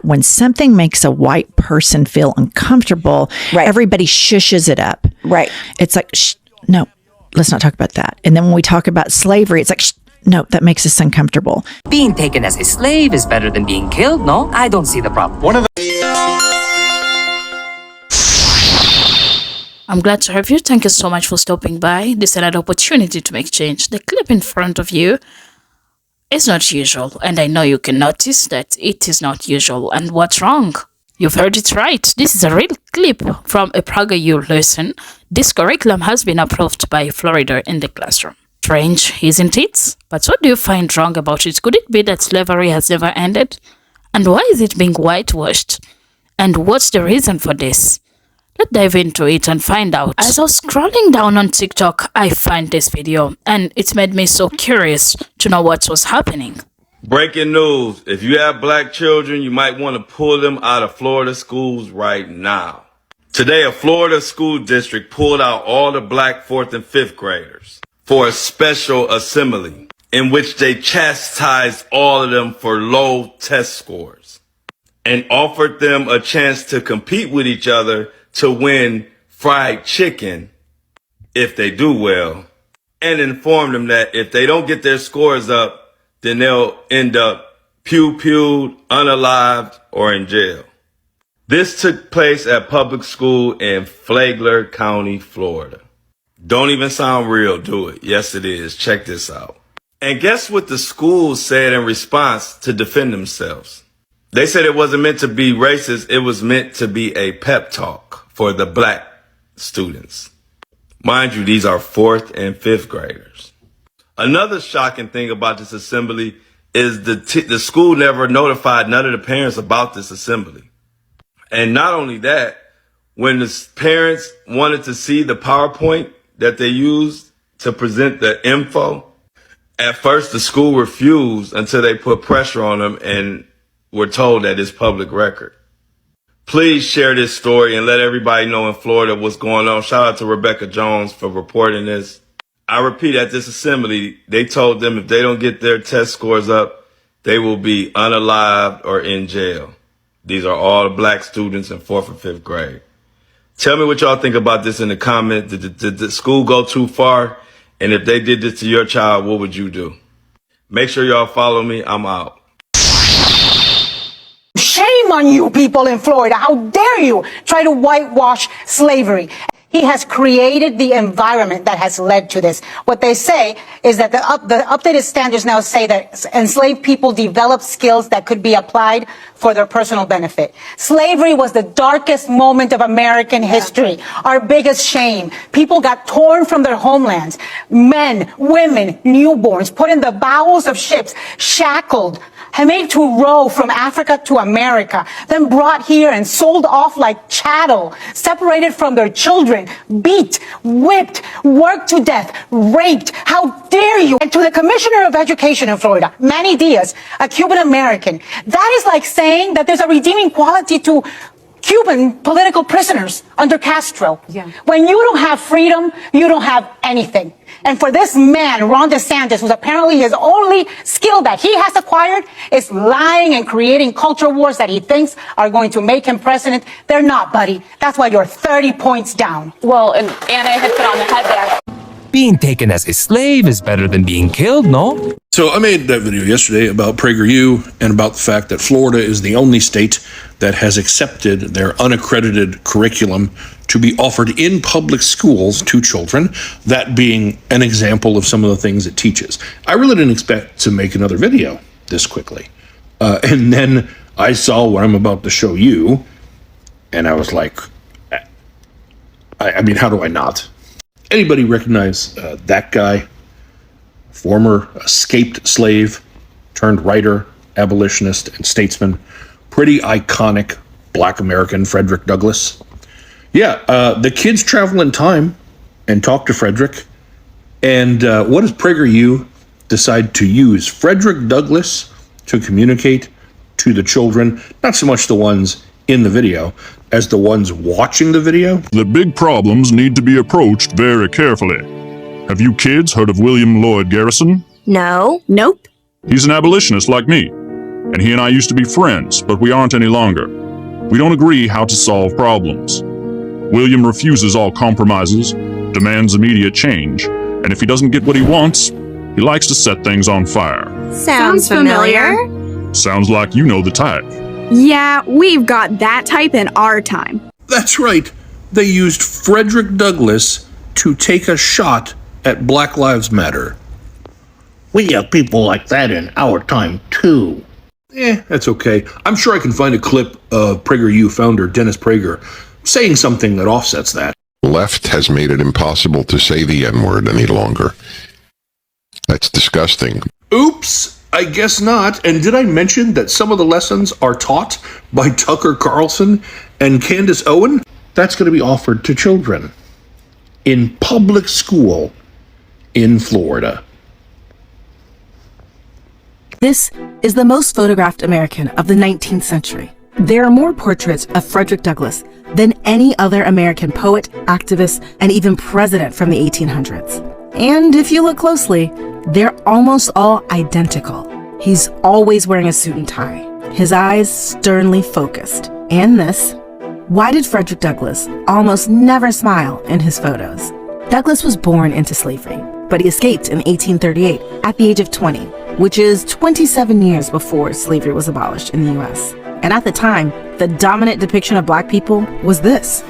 When something makes a white person feel uncomfortable, everybody shushes it up. Right. It's like, shh, no, let's not talk about that. And then when we talk about slavery, it's like, shh, no, that makes us uncomfortable. Being taken as a slave is better than being killed, no? I don't see the problem. I'm glad to have you. Thank you so much for stopping by. This is another opportunity to make change. The clip in front of you is not usual, and I know you can notice that it is not usual. And what's wrong? You've heard it right. This is a real clip from a PragaU lesson. This curriculum has been approved by Florida in the classroom. Strange, isn't it? But what do you find wrong about it? Could it be that slavery has never ended? And why is it being whitewashed? And what's the reason for this? Let's dive into it and find out. As I was scrolling down on TikTok, I found this video, and it made me so curious to know what was happening. Breaking news. If you have black children, you might want to pull them out of Florida schools right now. Today, a Florida school district pulled out all the black 4th and 5th graders for a special assembly in which they chastised all of them for low test scores and offered them a chance to compete with each other to win fried chicken if they do well, and informed them that if they don't get their scores up, then they'll end up pew-pewed, unalived, or in jail. This took place at public school in Flagler County, Florida. Don't even sound real, do it? Yes, it is. Check this out. And guess what the schools said in response to defend themselves? They said it wasn't meant to be racist. It was meant to be a pep talk for the black students. Mind you, these are 4th and 5th graders. Another shocking thing about this assembly is the school never notified none of the parents about this assembly. And not only that, when the parents wanted to see the PowerPoint that they used to present the info, at first the school refused until they put pressure on them and were told that it's public record. Please share this story and let everybody know in Florida what's going on. Shout out to Rebecca Jones for reporting this. I repeat, at this assembly, they told them if they don't get their test scores up, they will be unalived or in jail. These are all black students in 4th and 5th grade. Tell me what y'all think about this in the comments. Did the school go too far? And if they did this to your child, what would you do? Make sure y'all follow me. I'm out. Shame on you people in Florida. How dare you try to whitewash slavery? He has created the environment that has led to this. What they say is that the updated standards now say that enslaved people develop skills that could be applied for their personal benefit. Slavery was the darkest moment of American history, our biggest shame. People got torn from their homelands. Men, women, newborns, put in the bowels of ships, shackled, made to row from Africa to America, then brought here and sold off like chattel, separated from their children, beat, whipped, worked to death, raped. How dare you? And to the Commissioner of Education in Florida, Manny Diaz, a Cuban American, that is like saying that there's a redeeming quality to Cuban political prisoners under Castro. Yeah. When you don't have freedom, you don't have anything. And for this man, Ron DeSantis, who's apparently his only skill that he has acquired is lying and creating culture wars that he thinks are going to make him president. They're not, buddy. That's why you're 30 points down. Well, and Anna hit it on the head there. Being taken as a slave is better than being killed, no? So I made that video yesterday about PragerU and about the fact that Florida is the only state that has accepted their unaccredited curriculum to be offered in public schools to children, that being an example of some of the things it teaches. I really didn't expect to make another video this quickly. And then I saw what I'm about to show you, and I was like, I mean, how do I not? Anybody recognize that guy? Former escaped slave, turned writer, abolitionist, and statesman. Pretty iconic Black American Frederick Douglass. Yeah, the kids travel in time and talk to Frederick. And what does PragerU decide to use? Frederick Douglass to communicate to the children, not so much the ones in the video, as the ones watching the video. The big problems need to be approached very carefully. Have you kids heard of William Lloyd Garrison? No. Nope. He's an abolitionist like me. and he and I used to be friends, but we aren't any longer. We don't agree how to solve problems. William refuses all compromises, demands immediate change, and if he doesn't get what he wants, he likes to set things on fire. Sounds familiar. Sounds like you know the type. Yeah, we've got that type in our time. That's right. They used Frederick Douglass to take a shot at Black Lives Matter. We have people like that in our time, too. That's okay. I'm sure I can find a clip of PragerU founder Dennis Prager saying something that offsets that. The left has made it impossible to say the N-word any longer. That's disgusting. Oops, I guess not. And did I mention that some of the lessons are taught by Tucker Carlson and Candace Owen? That's going to be offered to children in public school in Florida. This is the most photographed American of the 19th century. There are more portraits of Frederick Douglass than any other American poet, activist, and even president from the 1800s. And if you look closely, they're almost all identical. He's always wearing a suit and tie, his eyes sternly focused. And this: why did Frederick Douglass almost never smile in his photos? Douglass was born into slavery, but he escaped in 1838 at the age of 20, which is 27 years before slavery was abolished in the US. And at the time, the dominant depiction of Black people was this.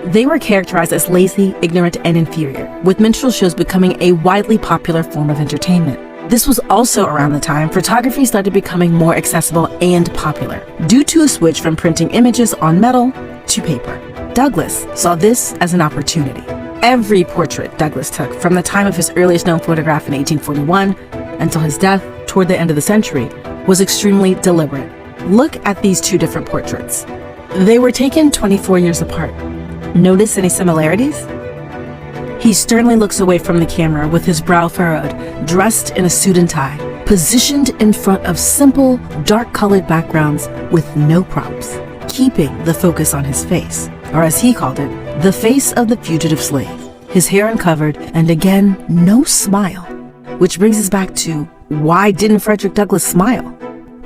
They were characterized as lazy, ignorant, and inferior, with minstrel shows becoming a widely popular form of entertainment. This was also around the time photography started becoming more accessible and popular, due to a switch from printing images on metal to paper. Douglass saw this as an opportunity. Every portrait Douglass took from the time of his earliest known photograph in 1841 until his death toward the end of the century was extremely deliberate. Look at these two different portraits. They were taken 24 years apart. Notice any similarities? He sternly looks away from the camera with his brow furrowed, dressed in a suit and tie, positioned in front of simple, dark-colored backgrounds with no props, keeping the focus on his face, or as he called it, the face of the fugitive slave, his hair uncovered, and again, no smile. Which brings us back to, why didn't Frederick Douglass smile?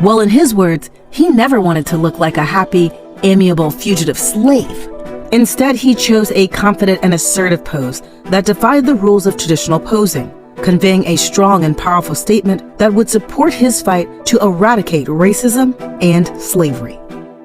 Well, in his words, he never wanted to look like a happy, amiable fugitive slave. Instead, he chose a confident and assertive pose that defied the rules of traditional posing, conveying a strong and powerful statement that would support his fight to eradicate racism and slavery.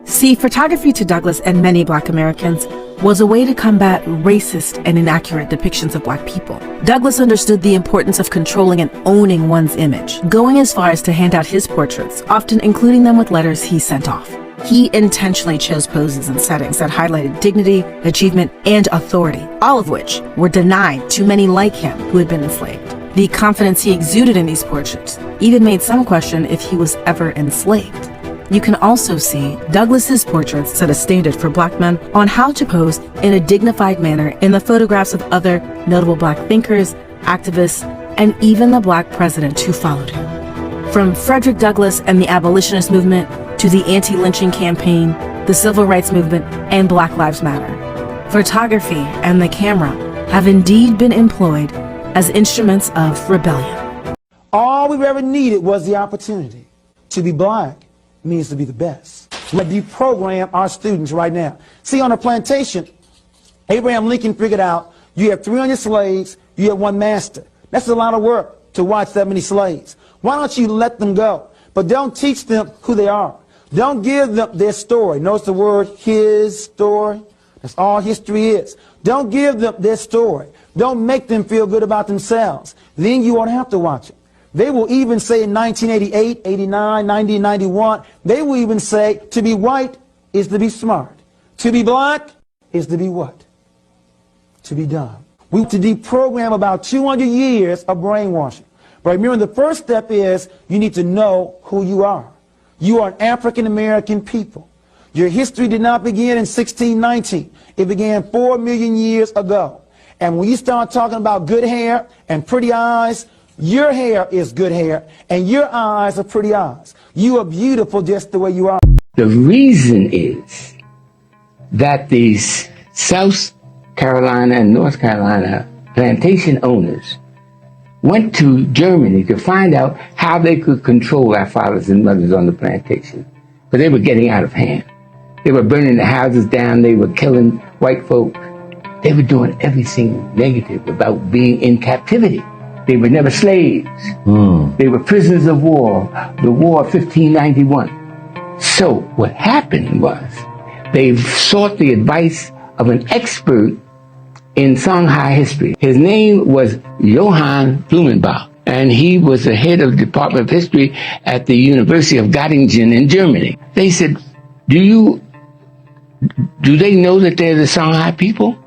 See, photography to Douglass and many Black Americans was a way to combat racist and inaccurate depictions of Black people. Douglass understood the importance of controlling and owning one's image, going as far as to hand out his portraits, often including them with letters he sent off. He intentionally chose poses and settings that highlighted dignity, achievement, and authority, all of which were denied to many like him who had been enslaved. The confidence he exuded in these portraits even made some question if he was ever enslaved. You can also see Douglass's portraits set a standard for Black men on how to pose in a dignified manner in the photographs of other notable Black thinkers, activists, and even the Black president who followed him. From Frederick Douglass and the abolitionist movement to the anti-lynching campaign, the civil rights movement, and Black Lives Matter, photography and the camera have indeed been employed as instruments of rebellion. All we've ever needed was the opportunity. To be Black means to be the best. Let's deprogram our students right now. See, on a plantation, Abraham Lincoln figured out you have 300 slaves, you have one master. That's a lot of work to watch that many slaves. Why don't you let them go? But don't teach them who they are. Don't give them their story. Notice the word his story. That's all history is. Don't give them their story. Don't make them feel good about themselves. Then you won't have to watch it. They will even say in 1988, 89, 90, 91, they will even say to be white is to be smart. To be Black is to be what? To be dumb. We want to deprogram about 200 years of brainwashing. But remember, the first step is you need to know who you are. You are an African-American people. Your history did not begin in 1619. It began 4 million years ago. And when you start talking about good hair and pretty eyes, your hair is good hair, and your eyes are pretty eyes. You are beautiful just the way you are. The reason is that these South Carolina and North Carolina plantation owners went to Germany to find out how they could control our fathers and mothers on the plantation. But they were getting out of hand. They were burning the houses down. They were killing white folk. They were doing everything negative about being in captivity. They were never slaves. They were prisoners of war, the War of 1591. So what happened was they sought the advice of an expert in Shanghai history. His name was Johann Blumenbach, and he was the head of the Department of History at the University of Göttingen in Germany. They said, do they know that they're the Shanghai people?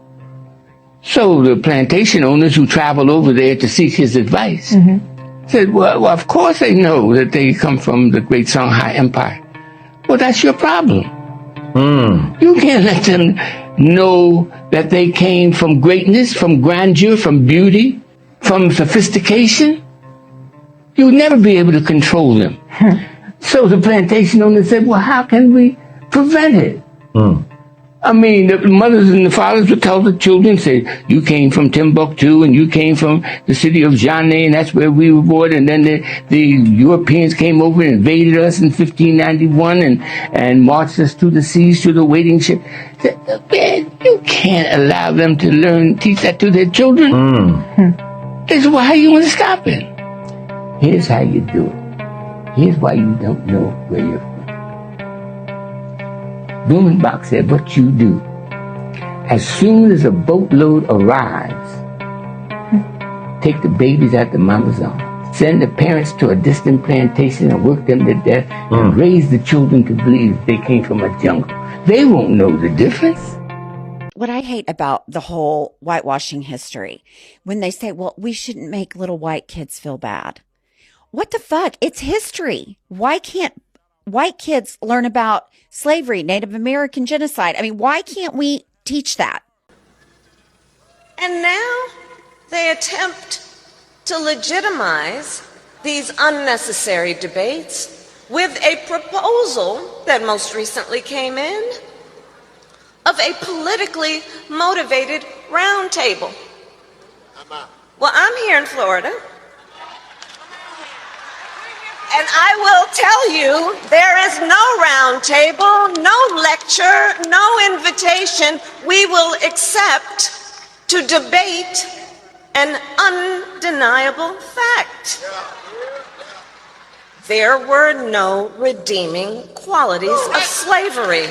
So the plantation owners who traveled over there to seek his advice said, well, of course they know that they come from the great Shanghai Empire. Well, that's your problem. You can't let them know that they came from greatness, from grandeur, from beauty, from sophistication. You'll never be able to control them. So the plantation owner said, well, how can we prevent it? I mean, the mothers and the fathers would tell the children, say, you came from Timbuktu and you came from the city of Jané, and that's where we were born. And then the Europeans came over and invaded us in 1591 and marched us to the seas, to the waiting ship. Man, you can't allow them to teach that to their children. This is how you want to stop it. Here's how you do it. Here's why you don't know where you're from. Blumenbach said, what you do, as soon as a boatload arrives, take the babies out the mama's arms, send the parents to a distant plantation and work them to death, and raise the children to believe they came from a jungle. They won't know the difference. What I hate about the whole whitewashing history, when they say, well, we shouldn't make little white kids feel bad. What the fuck? It's history. Why can't white kids learn about slavery, Native American genocide? I mean, why can't we teach that? And now they attempt to legitimize these unnecessary debates with a proposal that most recently came in of a politically motivated roundtable. Well, I'm here in Florida. And I will tell you, there is no round table, no lecture, no invitation we will accept to debate an undeniable fact. There were no redeeming qualities of slavery.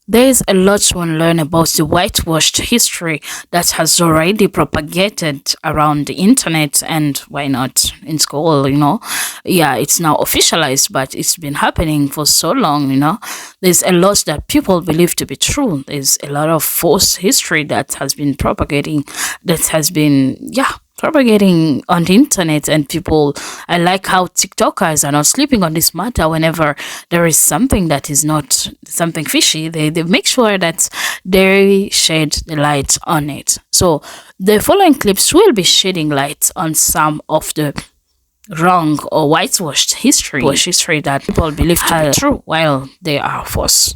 There is a lot to learn about the whitewashed history that has already propagated around the internet, and why not in school, Yeah, it's now officialized, but it's been happening for so long, There's a lot that people believe to be true. There's a lot of false history that has been propagating on the internet, and I like how TikTokers are not sleeping on this matter. Whenever there is something that is not something fishy, they make sure that they shed the light on it. So the following clips will be shedding light on some of the wrong or whitewashed history that people believe to be true while they are false.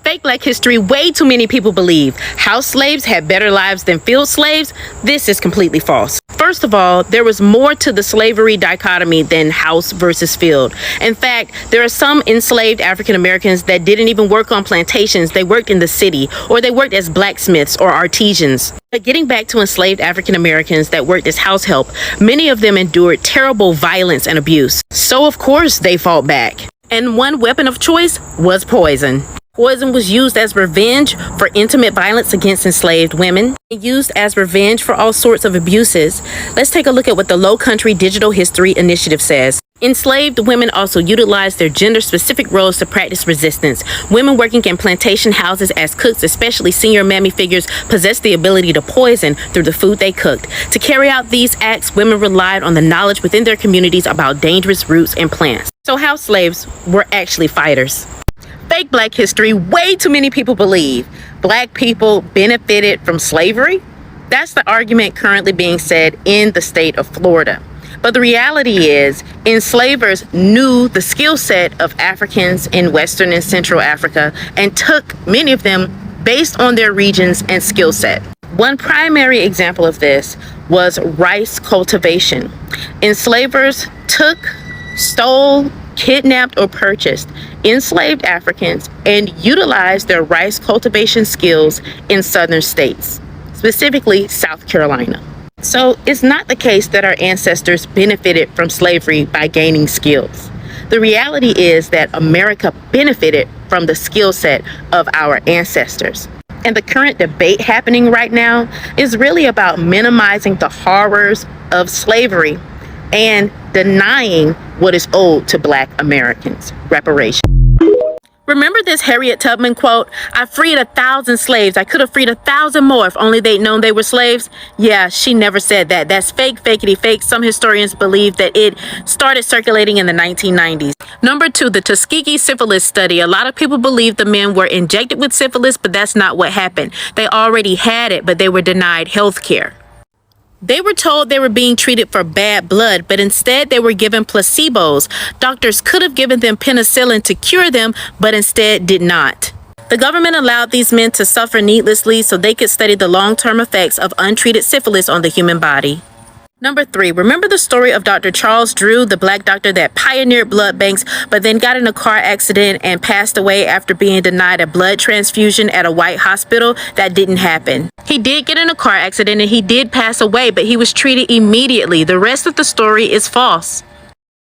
Fake Black history way too many people believe. House slaves had better lives than field slaves. This is completely false. First of all, there was more to the slavery dichotomy than house versus field. In fact, there are some enslaved African Americans that didn't even work on plantations. They worked in the city, or they worked as blacksmiths or artisans. But getting back to enslaved African Americans that worked as house help, many of them endured terrible violence and abuse. So of course they fought back. And one weapon of choice was poison. Poison was used as revenge for intimate violence against enslaved women, and used as revenge for all sorts of abuses. Let's take a look at what the Low Country Digital History Initiative says. Enslaved women also utilized their gender-specific roles to practice resistance. Women working in plantation houses as cooks, especially senior mammy figures, possessed the ability to poison through the food they cooked. To carry out these acts, women relied on the knowledge within their communities about dangerous roots and plants. So house slaves were actually fighters. Fake Black history way too many people believe. Black people benefited from slavery? That's the argument currently being said in the state of Florida. But the reality is, enslavers knew the skill set of Africans in Western and Central Africa and took many of them based on their regions and skill set. One primary example of this was rice cultivation. Enslavers took, stole, kidnapped, or purchased enslaved Africans and utilized their rice cultivation skills in southern states, specifically South Carolina. So it's not the case that our ancestors benefited from slavery by gaining skills. The reality is that America benefited from the skill set of our ancestors. And the current debate happening right now is really about minimizing the horrors of slavery and denying what is owed to Black Americans, reparations. Remember this Harriet Tubman quote, "I freed 1,000 slaves. I could have freed 1,000 more if only they'd known they were slaves." Yeah, she never said that. That's fake, fakety fake. Some historians believe that it started circulating in the 1990s. Number 2, the Tuskegee syphilis study. A lot of people believe the men were injected with syphilis, but that's not what happened. They already had it, but they were denied health care. They were told they were being treated for bad blood, but instead they were given placebos. Doctors could have given them penicillin to cure them, but instead did not. The government allowed these men to suffer needlessly so they could study the long-term effects of untreated syphilis on the human body. Number 3, remember the story of Dr. Charles Drew, the Black doctor that pioneered blood banks, but then got in a car accident and passed away after being denied a blood transfusion at a white hospital? That didn't happen. He did get in a car accident and he did pass away, but he was treated immediately. The rest of the story is false.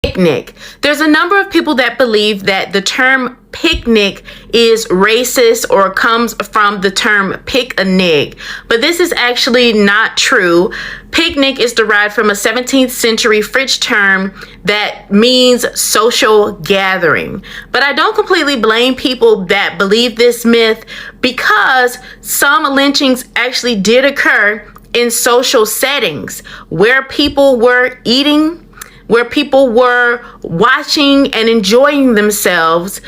Picnic. There's a number of people that believe that the term picnic is racist or comes from the term pick a nig, but this is actually not true. Picnic is derived from a 17th century French term that means social gathering. But I don't completely blame people that believe this myth, because some lynchings actually did occur in social settings where people were eating, where people were watching and enjoying themselves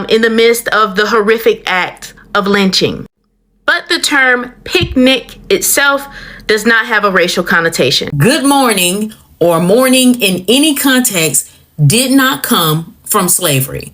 in the midst of the horrific act of lynching. But the term picnic itself does not have a racial connotation. Good morning or morning in any context did not come from slavery.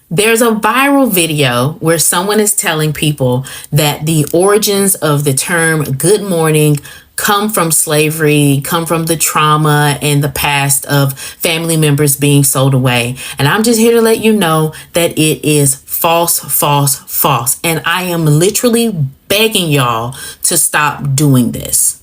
There's a viral video where someone is telling people that the origins of the term good morning come from slavery, come from the trauma and the past of family members being sold away. And I'm just here to let you know that it is false, false, false. And I am literally begging y'all to stop doing this.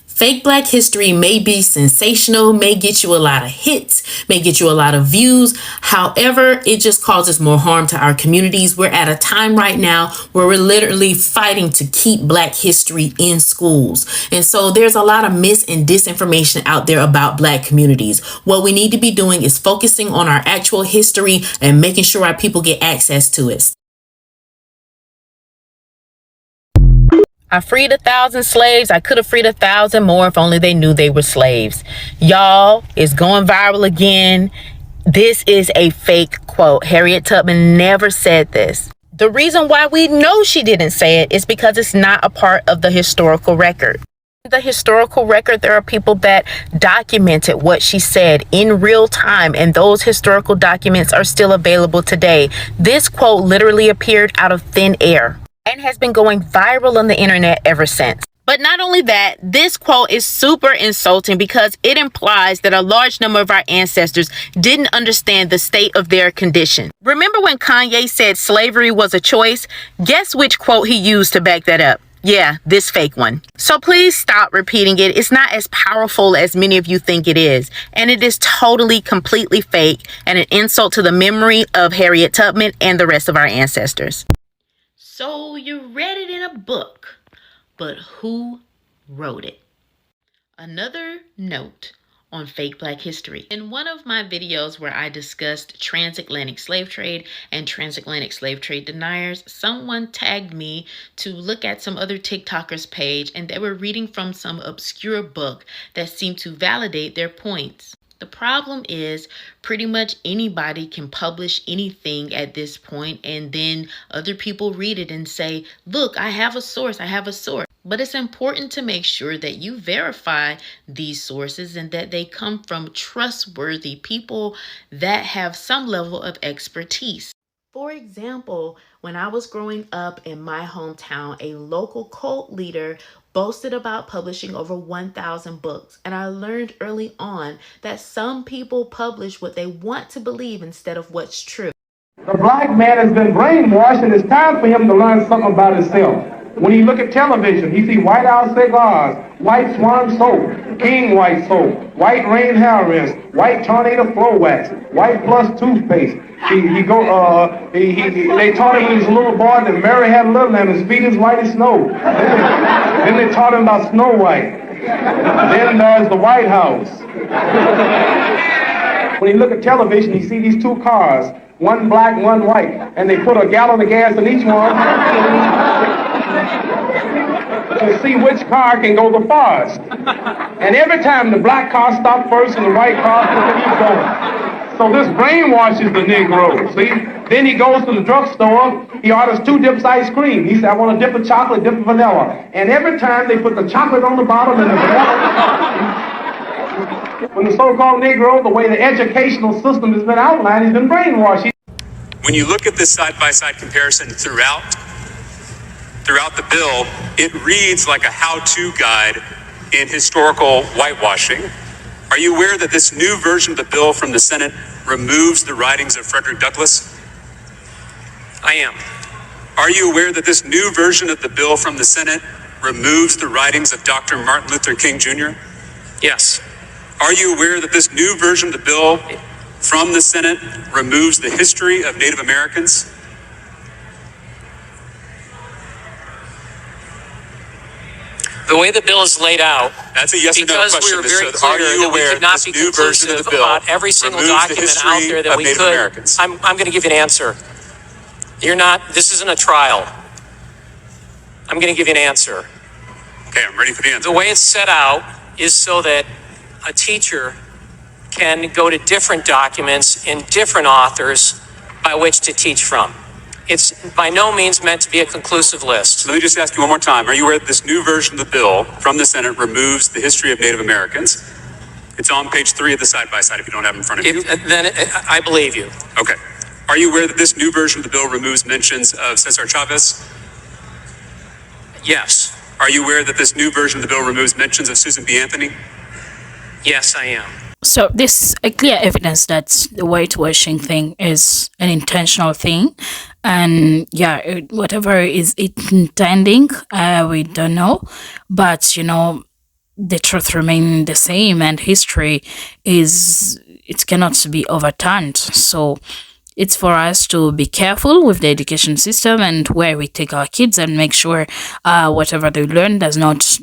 Fake Black history may be sensational, may get you a lot of hits, may get you a lot of views. However, it just causes more harm to our communities. We're at a time right now where we're literally fighting to keep Black history in schools. And so there's a lot of mis and disinformation out there about Black communities. What we need to be doing is focusing on our actual history and making sure our people get access to it. I freed 1,000 slaves. I could have freed 1,000 more if only they knew they were slaves. Y'all, it's going viral again. This is a fake quote. Harriet Tubman never said this. The reason why we know she didn't say it is because it's not a part of the historical record. The historical record, there are people that documented what she said in real time, and those historical documents are still available today. This quote literally appeared out of thin air and has been going viral on the internet ever since. But not only that, this quote is super insulting because it implies that a large number of our ancestors didn't understand the state of their condition. Remember when Kanye said slavery was a choice? Guess which quote he used to back that up? Yeah, this fake one. So please stop repeating it. It's not as powerful as many of you think it is. And it is totally, completely fake and an insult to the memory of Harriet Tubman and the rest of our ancestors. So you read it in a book, but who wrote it? Another note on fake Black history. In one of my videos where I discussed transatlantic slave trade and transatlantic slave trade deniers, someone tagged me to look at some other TikTokers' page, and they were reading from some obscure book that seemed to validate their points. The problem is pretty much anybody can publish anything at this point, and then other people read it and say, look, I have a source, I have a source. But it's important to make sure that you verify these sources and that they come from trustworthy people that have some level of expertise. For example, when I was growing up in my hometown, a local cult leader boasted about publishing over 1,000 books. And I learned early on that some people publish what they want to believe instead of what's true. The black man has been brainwashed, and it's time for him to learn something about himself. When he look at television, he see White House cigars, White Swan soap, King White soap, White Rain hair rinse, White Tornado floor wax, White Plus toothpaste. They taught him when he was a little boy that Mary had little and his feet as white as snow. Then they taught him about Snow White. Then there's the White House. When he look at television, he see these two cars, one black, one white, and they put a gallon of gas in each one to see which car can go the farthest. And every time the black car stopped first and the white car keeps going. So this brainwashes the Negro, see? Then he goes to the drugstore, he orders 2 dips ice cream. He said, I want a dip of chocolate, dip of vanilla. And every time they put the chocolate on the bottom and the vanilla. When the so-called Negro, the way the educational system has been outlined, he's been brainwashed. When you look at this side-by-side comparison throughout the bill, it reads like a how-to guide in historical whitewashing. Are you aware that this new version of the bill from the Senate removes the writings of Frederick Douglass? I am. Are you aware that this new version of the bill from the Senate removes the writings of Dr. Martin Luther King Jr.? Yes. Are you aware that this new version of the bill from the Senate removes the history of Native Americans? The way the bill is laid out, that's a yes or no question. Because we were very clear that we could not be conclusive about every single document out there that we could. I'm going to give you an answer. This isn't a trial. I'm going to give you an answer. Okay, I'm ready for the answer. The way it's set out is so that a teacher can go to different documents in different authors by which to teach from. It's by no means meant to be a conclusive list. Let me just ask you one more time. Are you aware that this new version of the bill from the Senate removes the history of Native Americans? It's on page 3 of the side-by-side if you don't have it in front of you. Then I believe you. Okay. Are you aware that this new version of the bill removes mentions of Cesar Chavez? Yes. Are you aware that this new version of the bill removes mentions of Susan B. Anthony? Yes, I am. So this is a clear evidence that the whitewashing thing is an intentional thing. And yeah, whatever is it intending, we don't know. But, the truth remains the same, and history it cannot be overturned. So it's for us to be careful with the education system and where we take our kids, and make sure whatever they learn does not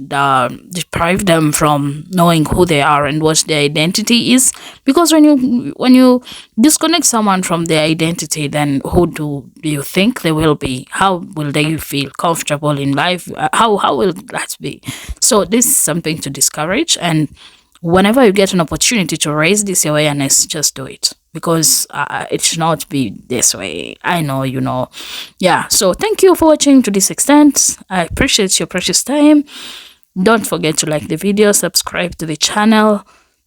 deprive them from knowing who they are and what their identity is. Because when you disconnect someone from their identity, then who do you think they will be? How will they feel comfortable in life? How will that be? So this is something to discourage, and whenever you get an opportunity to raise this awareness, just do it, because it should not be this way. I know, Yeah, so thank you for watching to this extent. I appreciate your precious time. Don't forget to like the video, subscribe to the channel.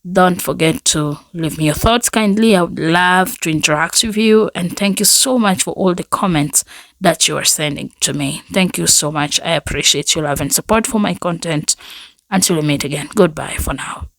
Don't forget to leave me your thoughts kindly. I would love to interact with you. And thank you so much for all the comments that you are sending to me. Thank you so much. I appreciate your love and support for my content. Until we meet again, goodbye for now.